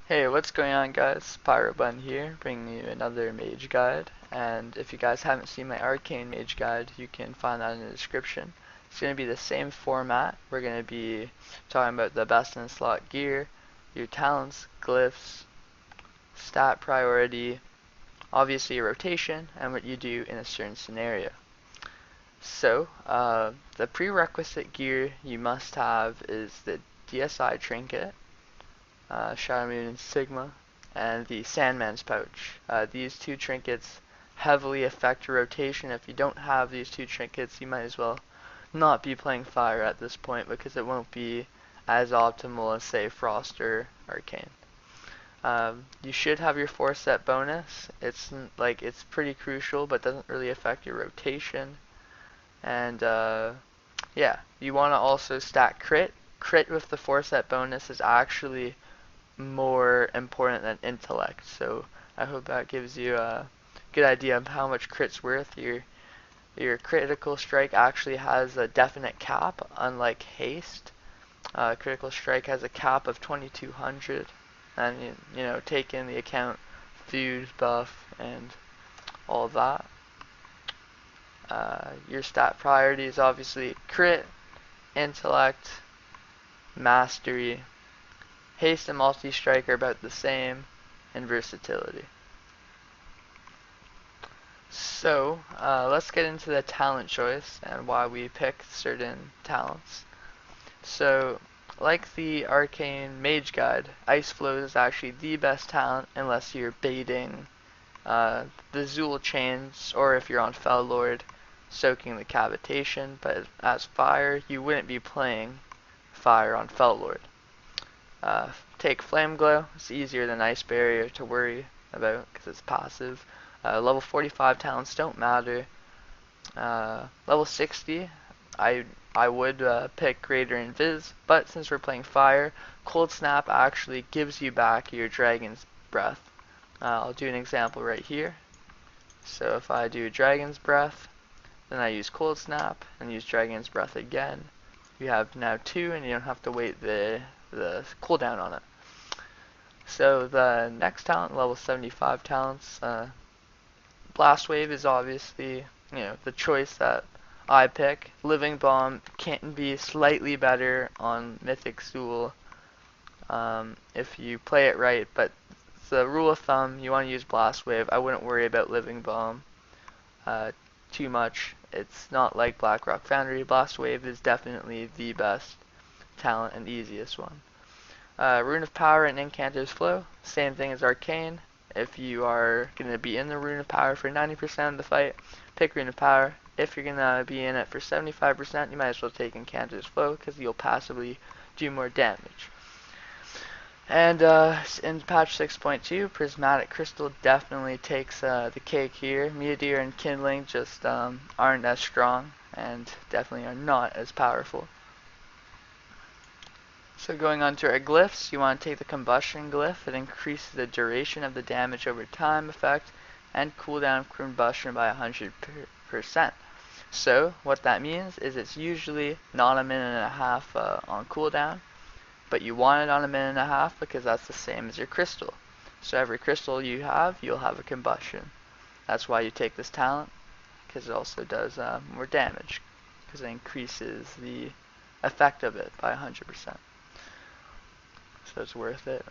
Hey, what's going on guys? PyroBun here, bringing you another Mage guide. And if you guys haven't seen my Arcane Mage guide, you can find that in the description. It's going to be the same format. We're going to be talking about the best in slot gear, your talents, glyphs, stat priority, obviously your rotation, and what you do in a certain scenario. So, the prerequisite gear you must have is the DSI trinket, Shadow Moon and Sigma, and the Sandman's Pouch. These two trinkets heavily affect your rotation. If you don't have these two trinkets, you might as well not be playing Fire at this point because it won't be as optimal as, say, Frost or Arcane. You should have your 4-set bonus. It's pretty crucial, but doesn't really affect your rotation. And yeah, you want to also stack crit. Crit with the 4-set bonus is actually more important than intellect. So I hope that gives you a good idea of how much crit's worth. Your critical strike actually has a definite cap, unlike haste. Critical strike has a cap of 2200, and you know, take into account food buff and all that. Your stat priority is obviously crit, intellect, mastery. Haste and multi-strike are about the same, and versatility. So, let's get into the talent choice and why we pick certain talents. So, like the Arcane Mage Guide, Ice Flow is actually the best talent unless you're baiting the Zool chains, or if you're on Fel Lord, soaking the cavitation. But as Fire, you wouldn't be playing Fire on Fel Lord. Take Flame Glow. It's easier than Ice Barrier to worry about because it's passive. Level 45 talents don't matter. Level 60, I would pick Greater Invis, but since we're playing Fire, Cold Snap actually gives you back your Dragon's Breath. I'll do an example right here. So if I do Dragon's Breath, then I use Cold Snap, and use Dragon's Breath again, you have now 2, and you don't have to wait the cooldown on it. So the next talent, level 75 talents, Blast Wave is obviously, the choice that I pick. Living Bomb can be slightly better on Mythic Zool if you play it right, but the rule of thumb, you want to use Blast Wave. I wouldn't worry about Living Bomb too much. It's not like Blackrock Foundry. Blast Wave is definitely the best talent and easiest one. Rune of Power and Incanto's Flow, same thing as Arcane. If you are going to be in the Rune of Power for 90% of the fight, pick Rune of Power. If you're going to be in it for 75%, you might as well take Incanto's Flow because you'll passively do more damage. And in patch 6.2, Prismatic Crystal definitely takes the cake here. Meteor and Kindling just aren't as strong and definitely are not as powerful. So going on to our glyphs, you want to take the Combustion glyph. It increases the duration of the damage over time effect and cooldown of combustion by 100%. So what that means is it's usually not a minute and a half on cooldown, but you want it on a minute and a half because that's the same as your crystal. So every crystal you have, you'll have a combustion. That's why you take this talent, because it also does more damage, because it increases the effect of it by 100%. So it's worth it.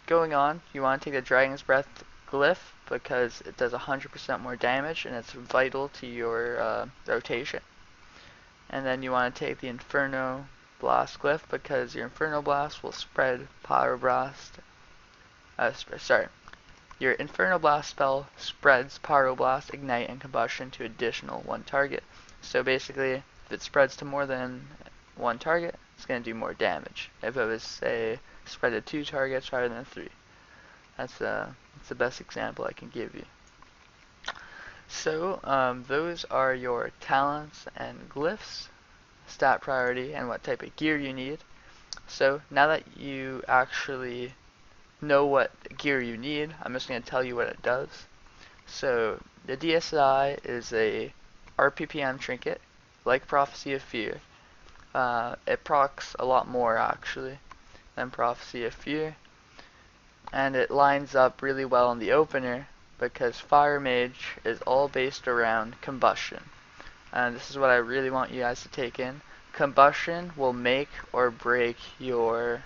Going on, you want to take the Dragon's Breath glyph because it does 100% more damage and it's vital to your rotation. And then you want to take the Inferno Blast glyph because your Inferno Blast will spread Pyroblast. Your Inferno Blast spell spreads Pyroblast, Ignite, and Combustion to additional one target. So basically, if it spreads to more than one target, it's going to do more damage. If it was, say, spread to 2 targets rather than 3. That's the best example I can give you. So those are your talents and glyphs, stat priority, and what type of gear you need. So now that you actually know what gear you need, I'm just going to tell you what it does. So the DSI is a RPPM trinket, like Prophecy of Fear. It procs a lot more actually than Prophecy of Fear. and it lines up really well in the opener because Fire Mage is all based around combustion. And this is what I really want you guys to take in. Combustion will make or break your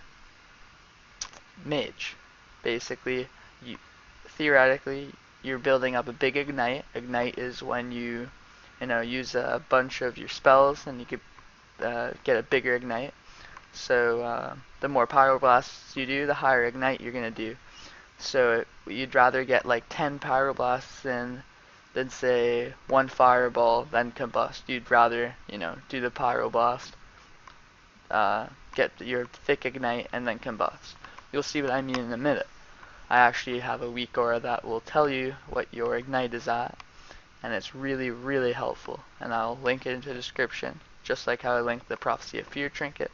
mage. Basically, theoretically, you're building up a big ignite. Ignite is when you use a bunch of your spells and you could get a bigger ignite. So the more pyroblasts you do, the higher ignite you're gonna do. So you'd rather get like 10 pyroblasts in than say one fireball then combust. You'd rather do the pyroblast, get your thick ignite, and then combust. You'll see what I mean in a minute. I actually have a weak aura that will tell you what your ignite is at, and it's really, really helpful. And I'll link it into the description, just like how I linked the Prophecy of Fear trinket.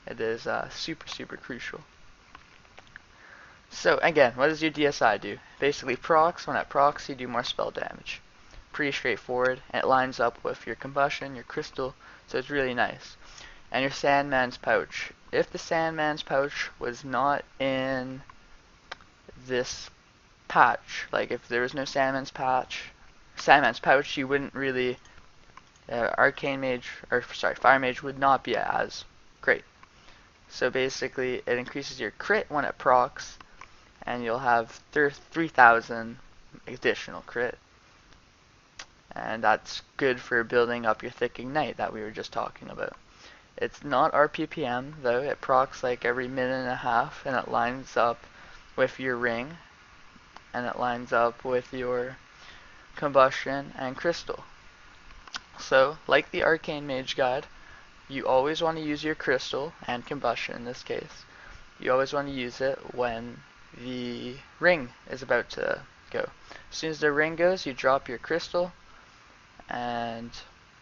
It is super, super crucial. So again, what does your DSI do? Basically procs. When it procs, you do more spell damage. Pretty straightforward, and it lines up with your combustion, your crystal, so it's really nice. And your Sandman's Pouch. If the Sandman's Pouch was not in this patch, like if there was no Sandman's Pouch, you wouldn't really, Arcane Mage, or sorry, Fire Mage would not be as great. So basically, it increases your crit when it procs, and you'll have 3,000 additional crit. And that's good for building up your thick ignite that we were just talking about. It's not RPPM though, it procs like every minute and a half, and it lines up with your ring, and it lines up with your combustion and crystal. So, like the Arcane Mage guide, you always want to use your crystal, and combustion in this case. You always want to use it when the ring is about to go. As soon as the ring goes, you drop your crystal, and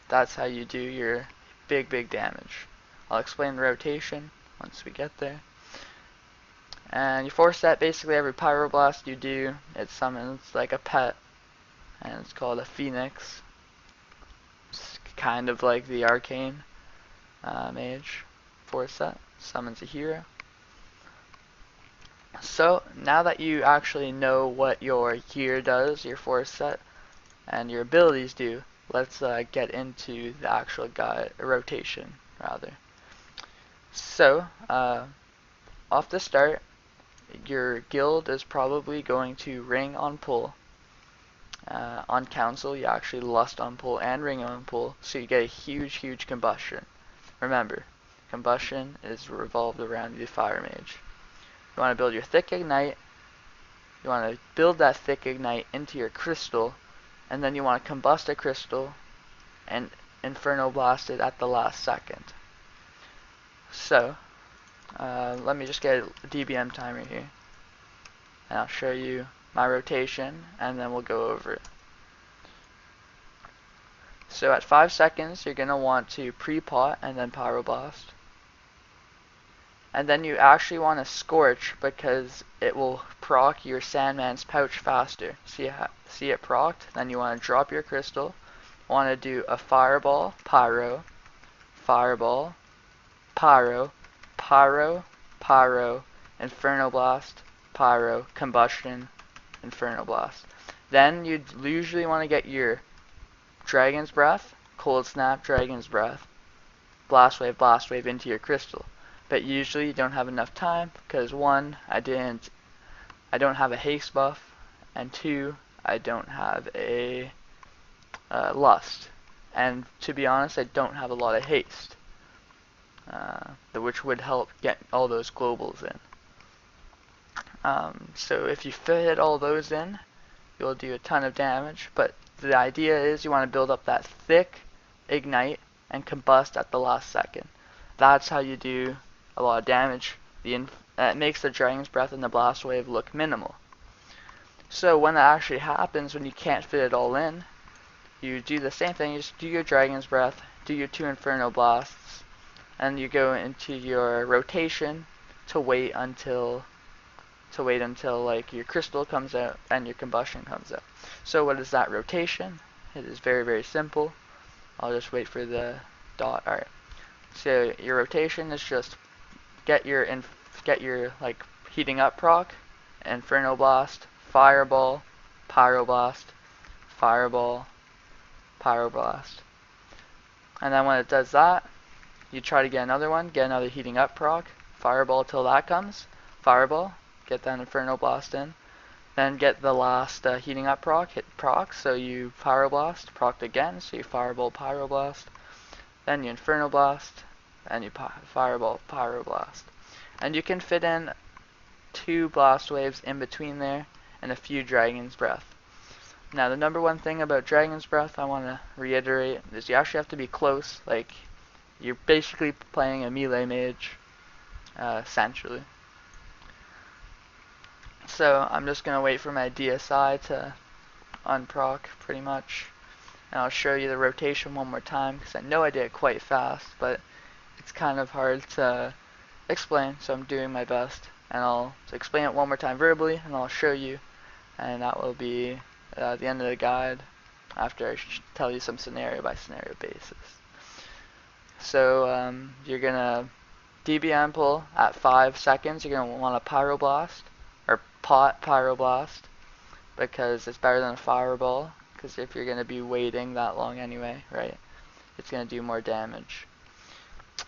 that's how you do your big damage. I'll explain the rotation once we get there. And you force that basically every pyroblast you do, it summons like a pet, and it's called a phoenix. It's kind of like the arcane mage force set, summons a hero. So now that you actually know what your gear does, your force set, and your abilities do, let's get into the actual rotation rather. So off the start, your guild is probably going to ring on pull. On council, you actually lust on pull and ring on pull, so you get a huge combustion. Remember, combustion is revolved around the Fire Mage. You want to build your thick ignite. You want to build that thick ignite into your crystal, and then you want to combust a crystal and Inferno blast it at the last second. So, let me just get a DBM timer here, and I'll show you my rotation, and then we'll go over it. So at 5 seconds, you're going to want to pre-pot and then pyroblast. And then you actually want to scorch because it will proc your Sandman's Pouch faster. See it procced? Then you want to drop your crystal. Want to do a fireball, pyro, fireball, pyro, pyro, pyro, inferno blast, pyro, combustion, inferno blast. Then you'd usually want to get your Dragon's Breath, Cold Snap, Dragon's Breath, blast wave into your crystal. But usually you don't have enough time because 1, I don't have a haste buff, and 2, I don't have a lust, and to be honest, I don't have a lot of haste, which would help get all those globals in. So if you fit all those in, you'll do a ton of damage, but the idea is you want to build up that thick ignite and combust at the last second. That's how you do a lot of damage. It makes the Dragon's Breath and the Blast Wave look minimal. So when that actually happens, when you can't fit it all in, you do the same thing. You just do your Dragon's Breath, do your 2 Inferno Blasts, and you go into your rotation to wait until like your crystal comes out and your combustion comes out. So what is that rotation? It is very simple. I'll just wait for the dot. Alright. So your rotation is just get your like heating up proc, Inferno Blast, Fireball, Pyroblast, Fireball, Pyroblast. And then when it does that, you try to get another one, get another heating up proc, Fireball till that comes, Fireball, get that Inferno Blast in, then get the last heating up proc, hit proc, so you Pyroblast, proc again, so you Fireball, Pyroblast, then you Inferno Blast, and you Fireball, Pyroblast. And you can fit in 2 blast waves in between there, and a few Dragon's Breath. Now the number one thing about Dragon's Breath I want to reiterate is you actually have to be close, like you're basically playing a melee mage, essentially. So I'm just going to wait for my DSI to unproc pretty much, and I'll show you the rotation one more time because I know I did it quite fast, but it's kind of hard to explain, so I'm doing my best, and I'll explain it one more time verbally, and I'll show you, and that will be the end of the guide after I tell you some scenario by scenario basis. So you're gonna DBM pull at 5 seconds. You're gonna want a Pyroblast or pot Pyroblast because it's better than a Fireball. Because if you're gonna be waiting that long anyway, right? It's gonna do more damage.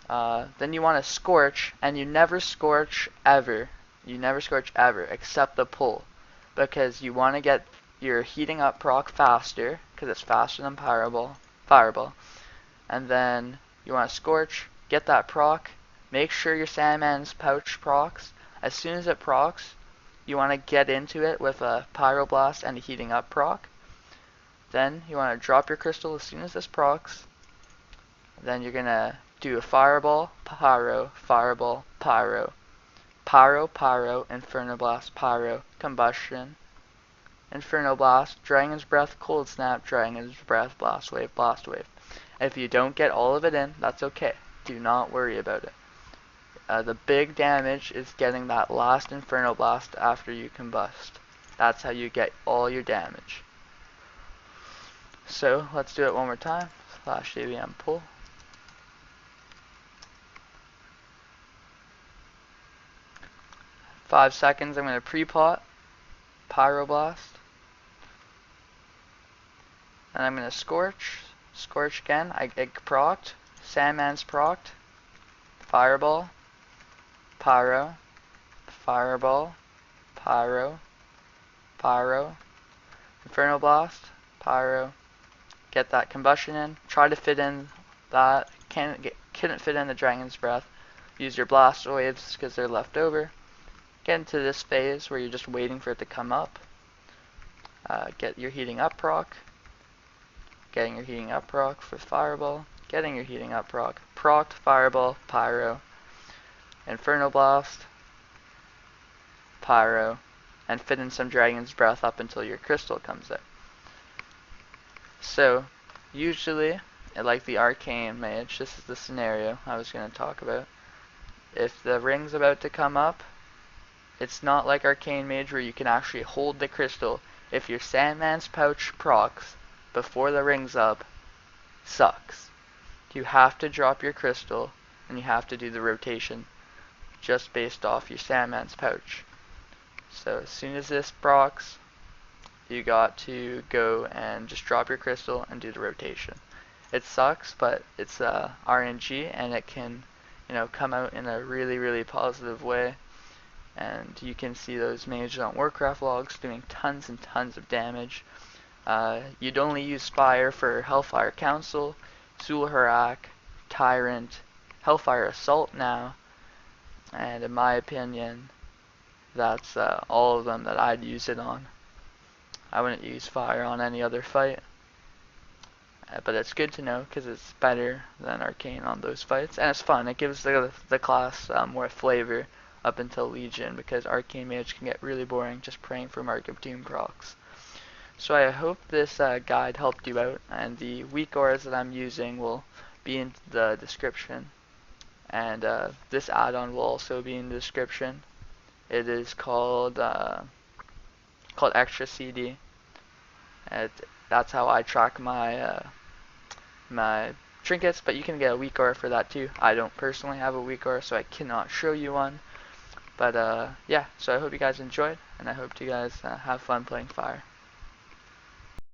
Then you want to Scorch, and you never Scorch ever. You never Scorch ever except the pull, because you want to get your heating up proc faster, because it's faster than Fireball. And then you want to Scorch, get that proc, make sure your Sandman's Pouch procs. As soon as it procs, you want to get into it with a Pyroblast and a heating up proc. Then you want to drop your crystal as soon as this procs. Then you're going to do a Fireball, Pyro, Fireball, Pyro. Pyro, Pyro, Inferno Blast, Pyro, Combustion, Inferno Blast, Dragon's Breath, Cold Snap, Dragon's Breath, Blast Wave, Blast Wave. If you don't get all of it in, that's okay. Do not worry about it. The big damage is getting that last Inferno Blast after you combust. That's how you get all your damage. So let's do it one more time. /ABM pull. Five seconds, I'm going to pre-pot, Pyroblast, and I'm going to Scorch again, I get procced, Sandman's procced, Fireball, Pyro, Fireball, Pyro, Pyro, Inferno Blast, Pyro, get that combustion in, try to fit in that, couldn't fit in the Dragon's Breath, use your blast waves because they're left over. Get into this phase where you're just waiting for it to come up. Get your heating up proc. Getting your heating up proc for Fireball. Getting your heating up proc. Proc, Fireball, Pyro. Inferno Blast. Pyro. And fit in some Dragon's Breath up until your crystal comes out. So, usually, like the Arcane Mage, this is the scenario I was going to talk about. If the ring's about to come up, it's not like Arcane Mage where you can actually hold the crystal. If your Sandman's Pouch procs before the ring's up, sucks. You have to drop your crystal and you have to do the rotation just based off your Sandman's Pouch. So as soon as this procs, you got to go and just drop your crystal and do the rotation. It sucks, but it's RNG and it can, come out in a really, really positive way. And you can see those mages on Warcraft logs doing tons and tons of damage. You'd only use Spire for Hellfire Council, Zul'Harak, Tyrant, Hellfire Assault now, and in my opinion, that's all of them that I'd use it on. I wouldn't use Fire on any other fight, but it's good to know because it's better than Arcane on those fights, and it's fun. It gives the class more flavor up until Legion, because Arcane Mage can get really boring just praying for Mark of Doom procs. So I hope this guide helped you out, and the weak auras that I'm using will be in the description, and this add-on will also be in the description. It is called ExtraCD, and that's how I track my my trinkets, but you can get a weak aura for that too. I don't personally have a weak aura, so I cannot show you one. But yeah, so I hope you guys enjoyed, and I hope you guys have fun playing fire.